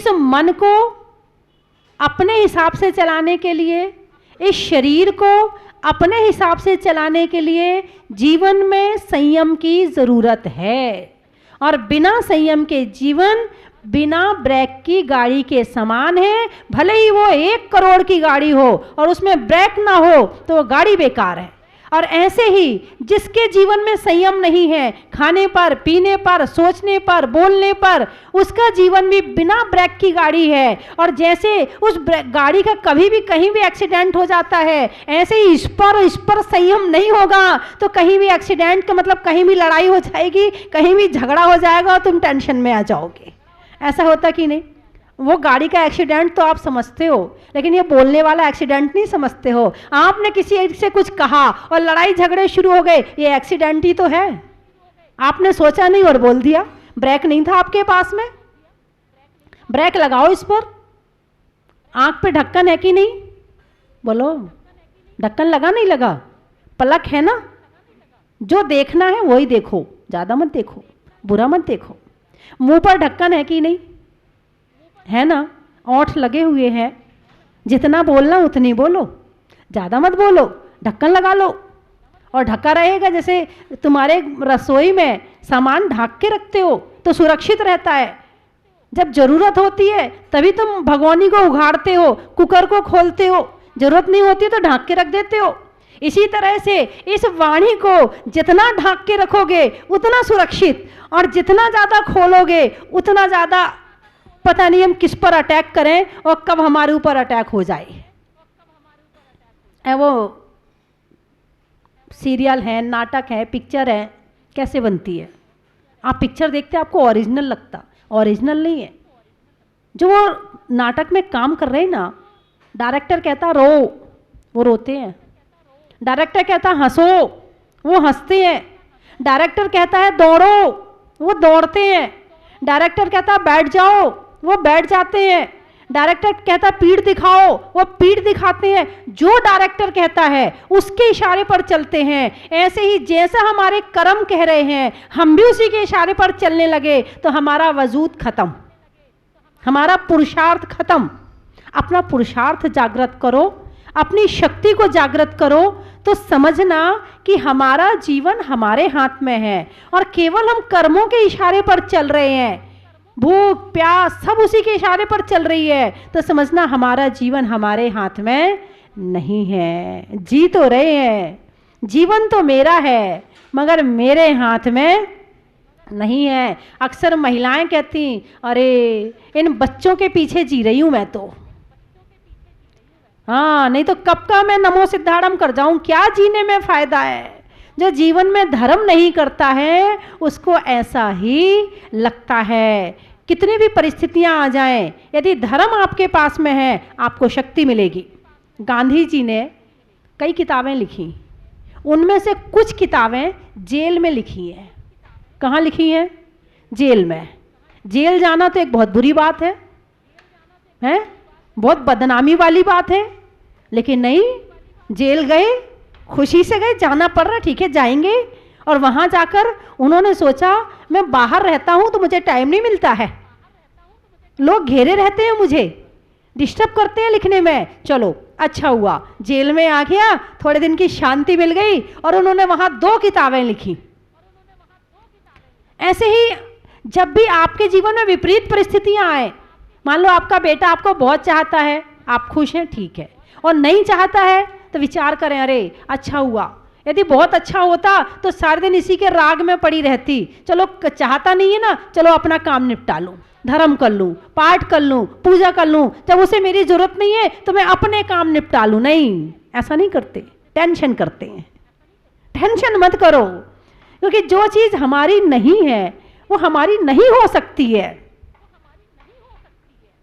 इस मन को अपने हिसाब से चलाने के लिए, इस शरीर को अपने हिसाब से चलाने के लिए जीवन में संयम की ज़रूरत है। और बिना संयम के जीवन बिना ब्रेक की गाड़ी के समान है। भले ही वो 1 करोड़ की गाड़ी हो और उसमें ब्रेक ना हो तो वो गाड़ी बेकार है। और ऐसे ही जिसके जीवन में संयम नहीं है, खाने पर, पीने पर, सोचने पर, बोलने पर, उसका जीवन भी बिना ब्रेक की गाड़ी है। और जैसे उस गाड़ी का कभी भी कहीं भी एक्सीडेंट हो जाता है, ऐसे ही इस पर संयम नहीं होगा तो कहीं भी एक्सीडेंट का मतलब कहीं भी लड़ाई हो जाएगी, कहीं भी झगड़ा हो जाएगा और तुम टेंशन में आ जाओगे। ऐसा होता कि नहीं? वो गाड़ी का एक्सीडेंट तो आप समझते हो, लेकिन ये बोलने वाला एक्सीडेंट नहीं समझते हो। आपने किसी से कुछ कहा और लड़ाई झगड़े शुरू हो गए, ये एक्सीडेंट ही तो है। आपने सोचा नहीं और बोल दिया। ब्रेक नहीं था आपके पास में, ब्रेक लगाओ इस पर। आंख पे ढक्कन है कि नहीं? बोलो, ढक्कन लगा नहीं लगा? पलक है ना? जो देखना है वही देखो, ज़्यादा मत देखो, बुरा मत देखो। मुंह पर ढक्कन है कि नहीं? है ना? ओंठ लगे हुए हैं, जितना बोलना उतनी बोलो, ज़्यादा मत बोलो, ढक्कन लगा लो। और ढका रहेगा, जैसे तुम्हारे रसोई में सामान ढक के रखते हो तो सुरक्षित रहता है। जब ज़रूरत होती है तभी तुम भगोनी को उघाड़ते हो, कुकर को खोलते हो, ज़रूरत नहीं होती तो ढक के रख देते हो। इसी तरह से इस वाणी को जितना ढक के रखोगे उतना सुरक्षित, और जितना ज़्यादा खोलोगे उतना ज़्यादा पता नहीं हम किस पर अटैक करें और कब हमारे ऊपर अटैक हो जाए। वो सीरियल है, नाटक है, पिक्चर है, कैसे बनती है? आप पिक्चर देखते आपको ओरिजिनल लगता, ओरिजिनल नहीं है। जो वो नाटक में काम कर रहे हैं ना, डायरेक्टर कहता रो, वो रोते हैं। डायरेक्टर कहता हंसो, वो हंसते हैं। डायरेक्टर कहता है दौड़ो, वो दौड़ते हैं। डायरेक्टर कहता बैठ जाओ, वो बैठ जाते हैं। डायरेक्टर कहता पीठ दिखाओ, वो पीठ दिखाते हैं। जो डायरेक्टर कहता है उसके इशारे पर चलते हैं। ऐसे ही जैसा हमारे कर्म कह रहे हैं हम भी उसी के इशारे पर चलने लगे तो हमारा वजूद खत्म, हमारा पुरुषार्थ खत्म। अपना पुरुषार्थ जागृत करो, अपनी शक्ति को जागृत करो, तो समझना कि हमारा जीवन हमारे हाथ में है और केवल हम कर्मों के इशारे पर चल रहे हैं। भूख प्यास सब उसी के इशारे पर चल रही है, तो समझना हमारा जीवन हमारे हाथ में नहीं है। जी तो रहे हैं, जीवन तो मेरा है मगर मेरे हाथ में नहीं है। अक्सर महिलाएं कहती अरे इन बच्चों के पीछे जी रही हूं मैं तो, हाँ नहीं तो कब का मैं नमो सिद्धाड़म कर जाऊं, क्या जीने में फायदा है। जो जीवन में धर्म नहीं करता है उसको ऐसा ही लगता है। कितनी भी परिस्थितियां आ जाएं, यदि धर्म आपके पास में है आपको शक्ति मिलेगी। गांधी जी ने कई किताबें लिखी, उनमें से कुछ किताबें जेल में लिखी हैं। कहाँ लिखी हैं? जेल में। जेल जाना तो एक बहुत बुरी बात है, बहुत बदनामी वाली बात है, लेकिन नहीं, जेल गए, खुशी से गए, जाना पड़ रहा, ठीक है जाएंगे। और वहाँ जाकर उन्होंने सोचा मैं बाहर रहता हूँ तो मुझे टाइम नहीं मिलता है, लोग घेरे रहते हैं, मुझे डिस्टर्ब करते हैं लिखने में। चलो अच्छा हुआ जेल में आ गया, थोड़े दिन की शांति मिल गई और उन्होंने वहाँ 2 किताबें लिखी। ऐसे ही जब भी आपके जीवन में विपरीत परिस्थितियां आए, मान लो आपका बेटा आपको बहुत चाहता है, आप खुश हैं, ठीक है, और नहीं चाहता है तो विचार करें अरे अच्छा हुआ, यदि बहुत अच्छा होता तो सारे दिन इसी के राग में पड़ी रहती। चलो चाहता नहीं है ना, चलो अपना काम निपटा लूँ, धर्म कर लूँ, पाठ कर लूँ, पूजा कर लूँ, जब उसे मेरी जरूरत नहीं है तो मैं अपने काम निपटा लूँ। नहीं, ऐसा नहीं करते, टेंशन करते हैं। टेंशन मत करो, क्योंकि जो चीज़ हमारी नहीं है वो हमारी नहीं हो सकती है।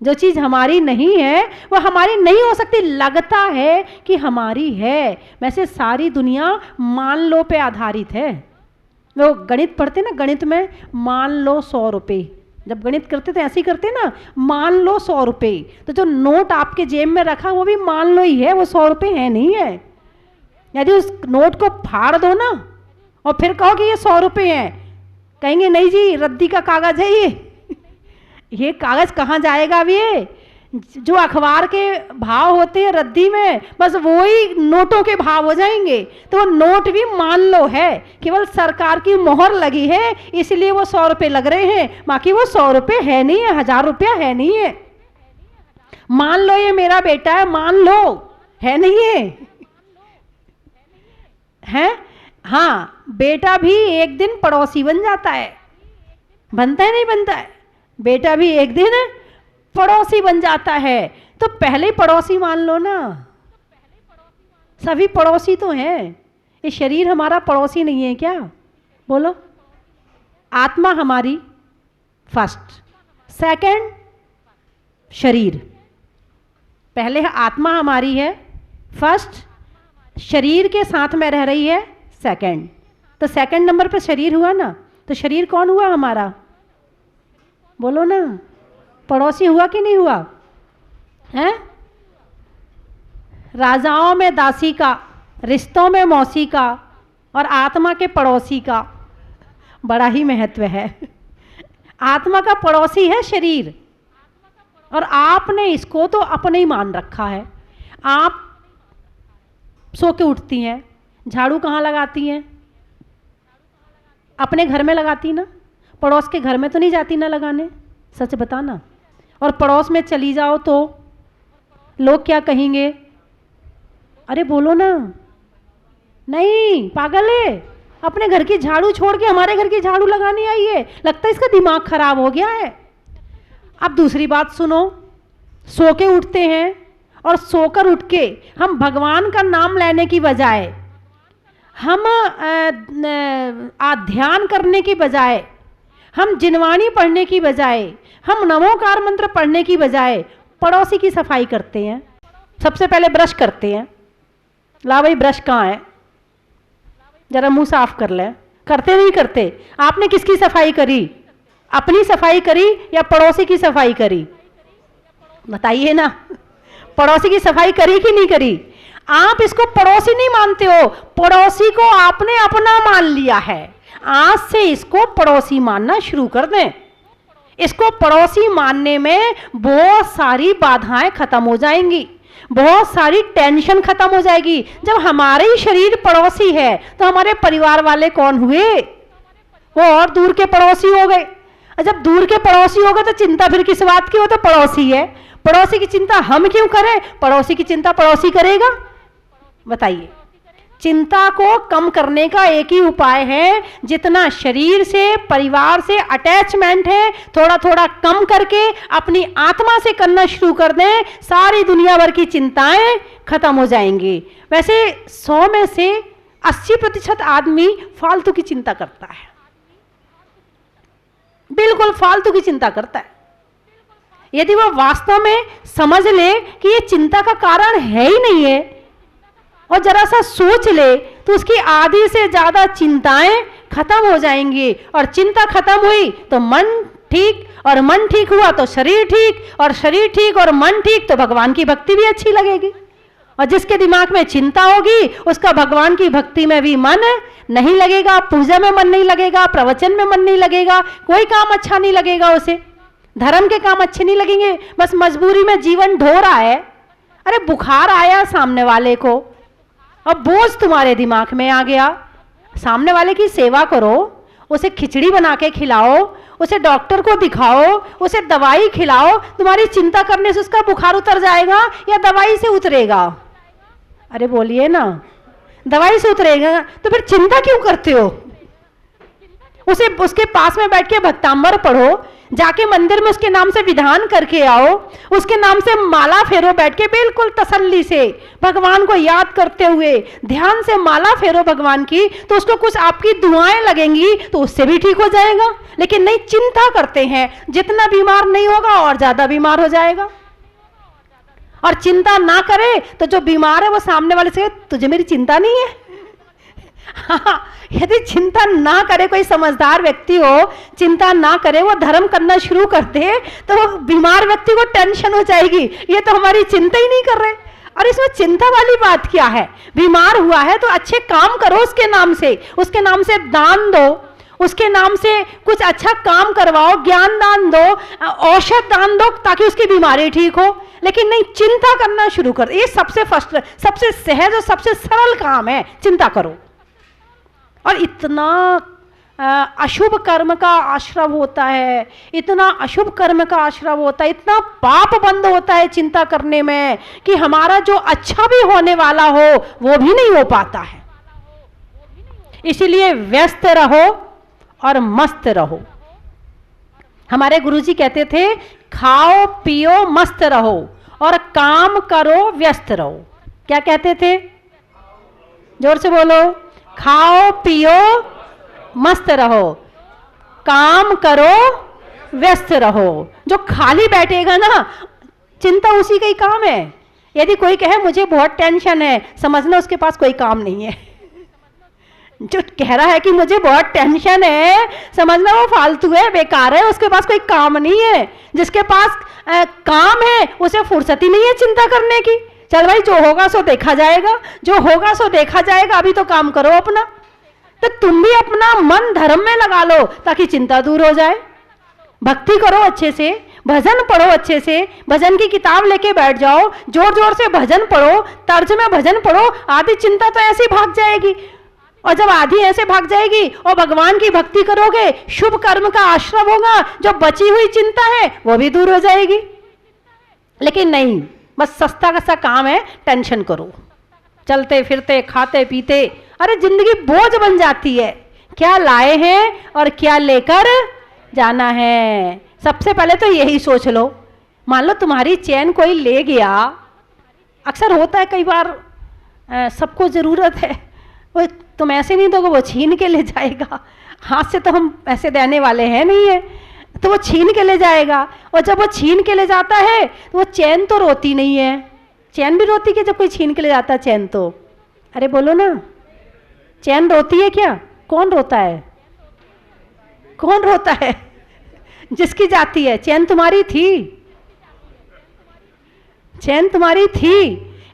जो चीज़ हमारी नहीं है वो हमारी नहीं हो सकती। लगता है कि हमारी है, वैसे सारी दुनिया मान लो पे आधारित है। वो गणित पढ़ते ना, गणित में मान लो 100 रुपये, जब गणित करते थे ऐसे ही करते ना, मान लो 100 रुपये, तो जो नोट आपके जेब में रखा वो भी मान लो ही है, वो 100 रुपये है नहीं है। यदि उस नोट को फाड़ दो ना और फिर कहो कि ये 100 रुपये हैं, कहेंगे नहीं जी रद्दी का कागज है ये। ये कागज कहाँ जाएगा अब? ये जो अखबार के भाव होते हैं रद्दी में, बस वो ही नोटों के भाव हो जाएंगे। तो वो नोट भी मान लो है, केवल सरकार की मोहर लगी है इसलिए वो 100 रुपये लग रहे हैं, बाकी वो 100 रुपये है नहीं है, 1000 रुपया है नहीं है। मान लो ये मेरा बेटा है, मान लो, है नहीं है? हाँ, बेटा भी एक दिन पड़ोसी बन जाता है, बनता है नहीं बनता है? बेटा भी एक दिन पड़ोसी बन जाता है। तो पहले पड़ोसी मान लो ना, सभी पड़ोसी तो हैं। ये शरीर हमारा पड़ोसी नहीं है क्या? बोलो। आत्मा हमारी फर्स्ट, सेकंड शरीर। पहले आत्मा हमारी है फर्स्ट, शरीर के साथ में रह रही है सेकंड। तो सेकंड नंबर पे शरीर हुआ ना, तो शरीर कौन हुआ हमारा? बोलो ना, पड़ोसी हुआ कि नहीं हुआ? हैं? राजाओं में दासी का, रिश्तों में मौसी का और आत्मा के पड़ोसी का बड़ा ही महत्व है। आत्मा का पड़ोसी है शरीर, और आपने इसको तो अपने ही मान रखा है। आप सो के उठती हैं, झाड़ू कहाँ लगाती हैं? अपने घर में लगाती ना, पड़ोस के घर में तो नहीं जाती ना लगाने, सच बताना। और पड़ोस में चली जाओ तो लोग क्या कहेंगे? अरे बोलो ना, नहीं पागल है, अपने घर की झाड़ू छोड़ के हमारे घर की झाड़ू लगाने आई है, लगता है इसका दिमाग खराब हो गया है। अब दूसरी बात सुनो, सो के उठते हैं और सोकर उठ के हम भगवान का नाम लेने की बजाय, हम ध्यान करने की बजाय, हम जिनवाणी पढ़ने की बजाय, हम नमोकार मंत्र पढ़ने की बजाय पड़ोसी की सफाई करते हैं। सबसे पहले ब्रश करते हैं, ला भाई ब्रश कहाँ है, जरा मुंह साफ कर ले। करते नहीं करते? आपने किसकी सफाई करी? अपनी सफाई करी या पड़ोसी की सफाई करी? बताइए ना, पड़ोसी की सफाई करी कि नहीं करी? आप इसको पड़ोसी नहीं मानते हो, पड़ोसी को आपने अपना मान लिया है। आज से इसको पड़ोसी मानना शुरू कर दें। इसको पड़ोसी मानने में बहुत सारी बाधाएं खत्म हो जाएंगी, बहुत सारी टेंशन खत्म हो जाएगी। जब हमारे ही शरीर पड़ोसी है तो हमारे परिवार वाले कौन हुए? वो और दूर के पड़ोसी हो गए। जब दूर के पड़ोसी हो गए तो चिंता फिर किस बात की? हो तो पड़ोसी है, पड़ोसी की चिंता हम क्यों करें? पड़ोसी की चिंता पड़ोसी करेगा? बताइए। चिंता को कम करने का एक ही उपाय है, जितना शरीर से, परिवार से अटैचमेंट है, थोड़ा थोड़ा कम करके अपनी आत्मा से करना शुरू कर दें, सारी दुनिया भर की चिंताएं खत्म हो जाएंगी। वैसे 100 में से 80% आदमी फालतू की चिंता करता है, बिल्कुल फालतू की चिंता करता है। यदि वह वास्तव में समझ ले कि ये चिंता का कारण है ही नहीं है और जरा सा सोच ले, तो उसकी आधी से ज्यादा चिंताएं खत्म हो जाएंगी। और चिंता खत्म हुई तो मन ठीक, और मन ठीक हुआ तो शरीर ठीक, और शरीर ठीक और मन ठीक तो भगवान की भक्ति भी अच्छी लगेगी। और जिसके दिमाग में चिंता होगी उसका भगवान की भक्ति में भी मन नहीं लगेगा, पूजा में मन नहीं लगेगा, प्रवचन में मन नहीं लगेगा, कोई काम अच्छा नहीं लगेगा उसे, धर्म के काम अच्छे नहीं लगेंगे। बस मजबूरी में जीवन ढो रहा है। अरे बुखार आया सामने वाले को, अब बोझ तुम्हारे दिमाग में आ गया, सामने वाले की सेवा करो, उसे खिचड़ी बना के खिलाओ, उसे डॉक्टर को दिखाओ, उसे दवाई खिलाओ। तुम्हारी चिंता करने से उसका बुखार उतर जाएगा या दवाई से उतरेगा? अरे बोलिए ना, दवाई से उतरेगा, तो फिर चिंता क्यों करते हो? उसे उसके पास में बैठ के भक्तांबर पढ़ो, जाके मंदिर में उसके नाम से विधान करके आओ, उसके नाम से माला फेरो बैठ के, बिल्कुल तसल्ली से भगवान को याद करते हुए ध्यान से माला फेरो भगवान की, तो उसको कुछ आपकी दुआएं लगेंगी तो उससे भी ठीक हो जाएगा। लेकिन नहीं, चिंता करते हैं, जितना बीमार नहीं होगा और ज्यादा बीमार हो जाएगा। और चिंता ना करे तो जो बीमार है वो सामने वाले से, तुझे मेरी चिंता नहीं है। हाँ, यदि चिंता ना करे, कोई समझदार व्यक्ति हो, चिंता ना करे, वो धर्म करना शुरू कर दे, तो वो बीमार व्यक्ति को टेंशन हो जाएगी, ये तो हमारी चिंता ही नहीं कर रहे। और इसमें चिंता वाली बात क्या है? बीमार हुआ है तो अच्छे काम करो उसके नाम से दान दो, उसके नाम से कुछ अच्छा काम करवाओ, ज्ञान दान दो, औषध दान दो ताकि उसकी बीमारी ठीक हो, लेकिन नहीं, चिंता करना शुरू कर। ये सबसे फर्स्ट, सबसे सहज और सबसे सरल काम है, चिंता करो। और इतना अशुभ कर्म का आश्रव होता है, इतना अशुभ कर्म का आश्रव होता है, इतना पाप बंद होता है चिंता करने में कि हमारा जो अच्छा भी होने वाला हो वो भी नहीं हो पाता है। इसीलिए व्यस्त रहो और मस्त रहो। हमारे गुरुजी कहते थे, खाओ पियो मस्त रहो और काम करो व्यस्त रहो। क्या कहते थे? जोर से बोलो। खाओ पियो मस्त रहो, काम करो व्यस्त रहो। जो खाली बैठेगा ना, चिंता उसी का ही काम है। यदि कोई कहे मुझे बहुत टेंशन है, समझना उसके पास कोई काम नहीं है। जो कह रहा है कि मुझे बहुत टेंशन है, समझना वो फालतू है, बेकार है, उसके पास कोई काम नहीं है। जिसके पास काम है उसे फुर्सत ही नहीं है चिंता करने की। चल भाई, जो होगा सो देखा जाएगा, जो होगा सो देखा जाएगा, अभी तो काम करो अपना। तो तुम भी अपना मन धर्म में लगा लो ताकि चिंता दूर हो जाए। भक्ति करो अच्छे से, भजन पढ़ो अच्छे से, भजन की किताब लेके बैठ जाओ, जोर जोर से भजन पढ़ो, तर्ज में भजन पढ़ो, आधी चिंता तो ऐसे ही भाग जाएगी। और जब आधी ऐसे भाग जाएगी और भगवान की भक्ति करोगे, शुभ कर्म का आश्रम होगा, जो बची हुई चिंता है वो भी दूर हो जाएगी। लेकिन नहीं, बस सस्ता का सा काम है, टेंशन करो, चलते फिरते खाते पीते, अरे जिंदगी बोझ बन जाती है। क्या लाए हैं और क्या लेकर जाना है, सबसे पहले तो यही सोच लो। मान लो तुम्हारी चैन कोई ले गया, अक्सर होता है कई बार, सबको ज़रूरत है, वो तुम ऐसे नहीं दोगे, वो छीन के ले जाएगा। हाथ से तो हम ऐसे देने वाले हैं नहीं है, तो वो छीन के ले जाएगा। और जब वो छीन के ले जाता है तो वो चैन तो रोती नहीं है। चैन भी रोती है जब कोई छीन के ले जाता है चैन तो? अरे बोलो ना, चैन रोती है क्या? कौन रोता है? कौन रोता है? जिसकी जाती है। चैन तुम्हारी थी, चैन तुम्हारी थी।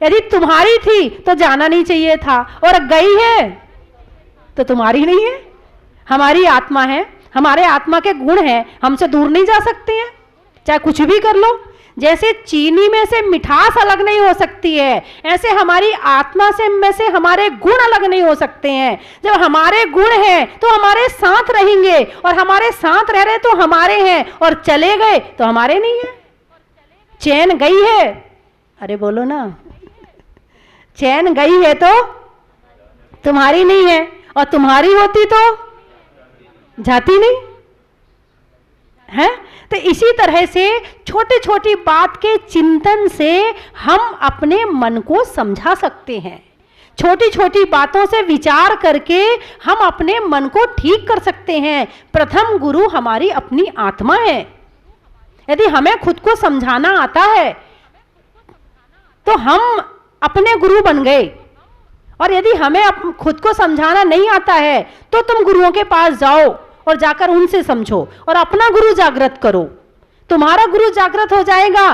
यदि तुम्हारी थी तो जाना नहीं चाहिए था, और गई है तो तुम्हारी नहीं है, हमारी आत्मा है, हमारे आत्मा के गुण हैं, हमसे दूर नहीं जा सकते हैं, चाहे कुछ भी कर लो। जैसे चीनी में से मिठास अलग नहीं हो सकती है, ऐसे हमारी आत्मा से में से हमारे गुण अलग नहीं हो सकते हैं। जब हमारे गुण हैं तो हमारे साथ रहेंगे, और हमारे साथ रह रहे तो हमारे हैं, और चले गए तो हमारे नहीं है। चैन गई है, अरे बोलो ना, चैन गई है तो तुम्हारी नहीं है, और तुम्हारी होती तो जाती नहीं है। तो इसी तरह से छोटी छोटी बात के चिंतन से हम अपने मन को समझा सकते हैं। छोटी छोटी बातों से विचार करके हम अपने मन को ठीक कर सकते हैं। प्रथम गुरु हमारी अपनी आत्मा है। यदि हमें खुद को समझाना आता है तो हम अपने गुरु बन गए, और यदि हमें खुद को समझाना नहीं आता है तो तुम गुरुओं के पास जाओ और जाकर उनसे समझो और अपना गुरु जागृत करो। तुम्हारा गुरु जागृत हो जाएगा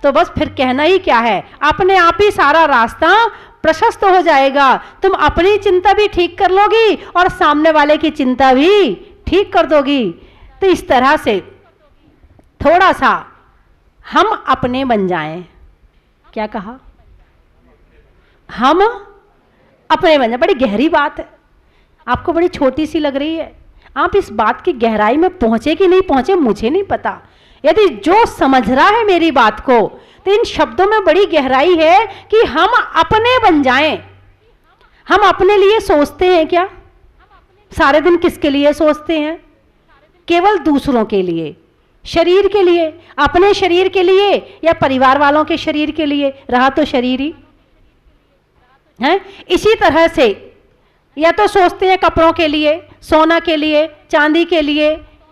तो बस फिर कहना ही क्या है, अपने आप ही सारा रास्ता प्रशस्त हो जाएगा। तुम अपनी चिंता भी ठीक कर लोगी और सामने वाले की चिंता भी ठीक कर दोगी। तो इस तरह से थोड़ा सा हम अपने बन जाएं। क्या कहा? हम अपने बन जाएं। बड़ी गहरी बात है, आपको बड़ी छोटी सी लग रही है। आप इस बात की गहराई में पहुंचे कि नहीं पहुंचे मुझे नहीं पता। यदि जो समझ रहा है मेरी बात को, तो इन शब्दों में बड़ी गहराई है कि हम अपने बन जाएं। हम अपने लिए सोचते हैं क्या? सारे दिन किसके लिए सोचते हैं? केवल दूसरों के लिए, शरीर के लिए, अपने शरीर के लिए या परिवार वालों के शरीर के लिए? रहा तो शरीर ही है। इसी तरह से या तो सोचते हैं कपड़ों के लिए, सोना के लिए, चांदी के लिए,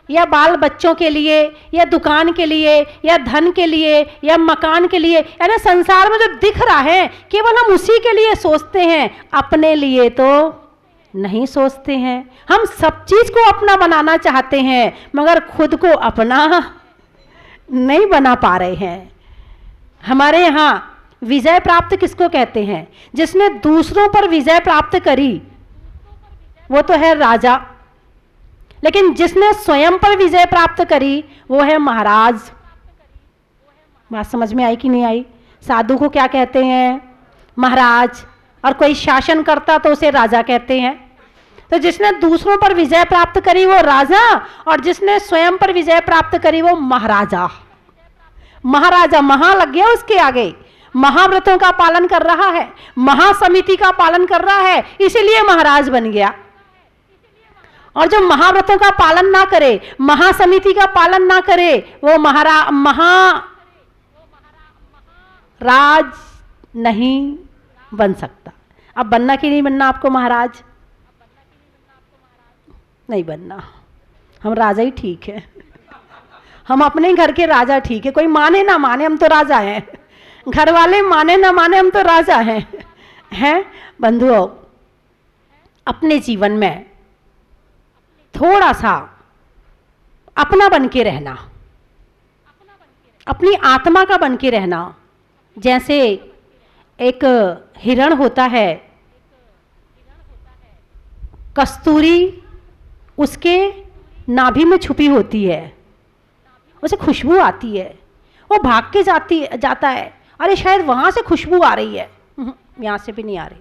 या बाल बच्चों के लिए, या दुकान के लिए, या धन के लिए, या मकान के लिए। यानी संसार में जो दिख रहा है केवल हम उसी के लिए सोचते हैं, अपने लिए तो नहीं सोचते हैं। हम सब चीज को अपना बनाना चाहते हैं मगर खुद को अपना नहीं बना पा रहे हैं। हमारे यहाँ विजय प्राप्त किसको कहते हैं? जिसने दूसरों पर विजय प्राप्त करी वो तो है राजा। लेकिन जिसने स्वयं पर विजय प्राप्त करी वो है महाराज। बात समझ में आई कि नहीं आई? साधु को क्या कहते हैं? महाराज। और कोई शासन करता तो उसे राजा कहते हैं। तो जिसने दूसरों पर विजय प्राप्त करी वो राजा, और जिसने स्वयं पर विजय प्राप्त करी वो महाराजा। महाराजा, महा लग गया उसके आगे, महाव्रतों का पालन कर रहा है, महासमिति का पालन कर रहा है, इसीलिए महाराज बन गया। और जो महाव्रतों का पालन ना करे, महासमिति का पालन ना करे, वो महाराज नहीं बन सकता। अब बनना कि नहीं बनना आपको महाराज? नहीं बनना। हम राजा ही ठीक है। हम अपने घर के राजा ठीक है। कोई माने ना माने, हम तो राजा हैं। घर वाले माने ना माने, हम तो राजा हैं बंधुओं। अपने जीवन में थोड़ा सा अपना बन के रहना, अपनी आत्मा का बन के रहना। जैसे एक हिरण होता है, कस्तूरी उसके नाभि में छुपी होती है, उसे खुशबू आती है, वो भाग के जाता है, अरे शायद वहाँ से खुशबू आ रही है, यहाँ से भी नहीं आ रही,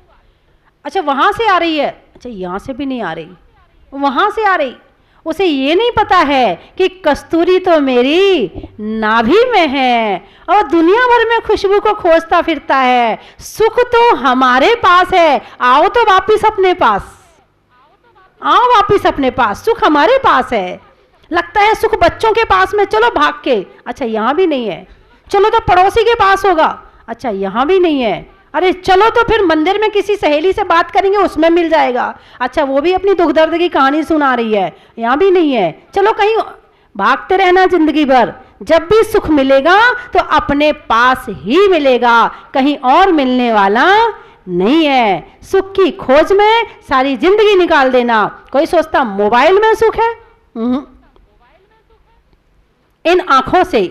अच्छा वहाँ से आ रही है, अच्छा यहाँ से भी नहीं आ रही, वहाँ से आ रही। उसे ये नहीं पता है कि कस्तूरी तो मेरी नाभि में है और दुनिया भर में खुशबू को खोजता फिरता है। सुख तो हमारे पास है, आओ तो वापिस अपने पास, आओ वापिस अपने पास, सुख हमारे पास है। लगता है सुख बच्चों के पास में, चलो भाग के, अच्छा यहाँ भी नहीं है, चलो तो पड़ोसी के पास होगा, अच्छा यहाँ भी नहीं है, अरे चलो तो फिर मंदिर में किसी सहेली से बात करेंगे उसमें मिल जाएगा, अच्छा वो भी अपनी दुख दर्द की कहानी सुना रही है, यहाँ भी नहीं है, चलो कहीं भागते रहना जिंदगी भर। जब भी सुख मिलेगा तो अपने पास ही मिलेगा, कहीं और मिलने वाला नहीं है। सुख की खोज में सारी जिंदगी निकाल देना। कोई सोचता मोबाइल में सुख है, इन आंखों से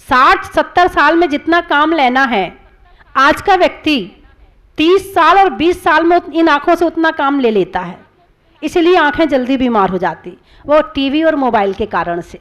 60-70 साल में जितना काम लेना है, आज का व्यक्ति 30 साल और 20 साल में इन आंखों से उतना काम ले लेता है। इसलिए आंखें जल्दी बीमार हो जाती, वो टीवी और मोबाइल के कारण से।